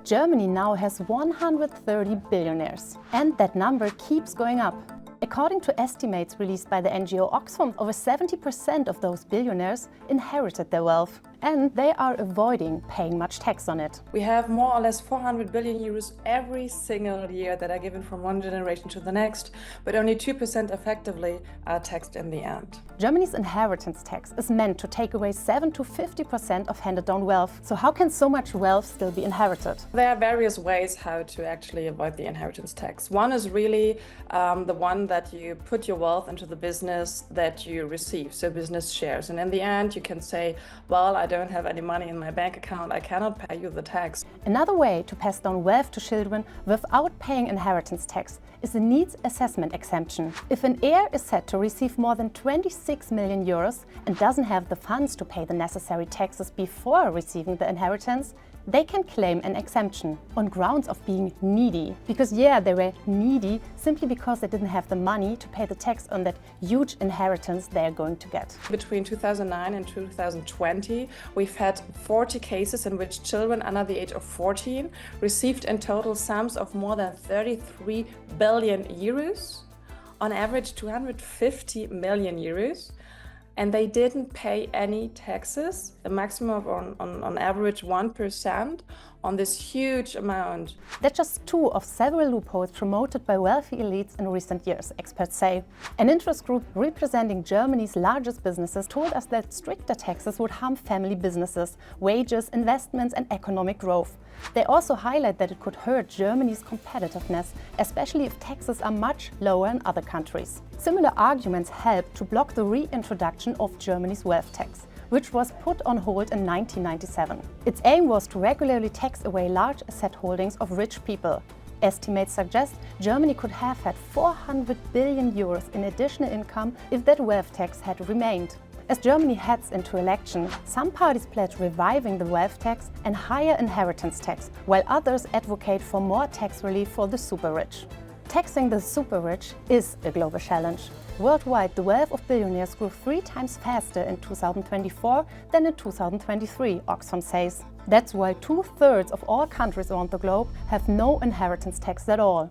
Germany now has 130 billionaires, and that number keeps going up. According to estimates released by the NGO Oxfam, over 70% of those billionaires inherited their wealth, and they are avoiding paying much tax on it. We have more or less 400 billion euros every single year that are given from one generation to the next, but only 2% effectively are taxed in the end. Germany's inheritance tax is meant to take away 7 to 50% of handed down wealth. So how can so much wealth still be inherited? There are various ways how to actually avoid the inheritance tax. One is really the one that you put your wealth into the business that you receive, so business shares. And in the end, you can say, well, I don't have any money in my bank account, I cannot pay you the tax. Another way to pass down wealth to children without paying inheritance tax is a needs assessment exemption. If an heir is said to receive more than 26 million euros and doesn't have the funds to pay the necessary taxes before receiving the inheritance, they can claim an exemption on grounds of being needy. Because they were needy simply because they didn't have the money to pay the tax on that huge inheritance they are going to get. Between 2009 and 2020, we've had 40 cases in which children under the age of 14 received in total sums of more than 33 billion euros, on average 250 million euros. And they didn't pay any taxes, a maximum of on average 1% on this huge amount. That's just two of several loopholes promoted by wealthy elites in recent years, experts say. An interest group representing Germany's largest businesses told us that stricter taxes would harm family businesses, wages, investments and economic growth. They also highlight that it could hurt Germany's competitiveness, especially if taxes are much lower in other countries. Similar arguments helped to block the reintroduction of Germany's wealth tax, which was put on hold in 1997. Its aim was to regularly tax away large asset holdings of rich people. Estimates suggest Germany could have had 400 billion euros in additional income if that wealth tax had remained. As Germany heads into election, some parties pledge reviving the wealth tax and higher inheritance tax, while others advocate for more tax relief for the super rich. Taxing the super rich is a global challenge. Worldwide, the wealth of billionaires grew 3 times faster in 2024 than in 2023, Oxfam says. That's why 2/3 of all countries around the globe have no inheritance tax at all.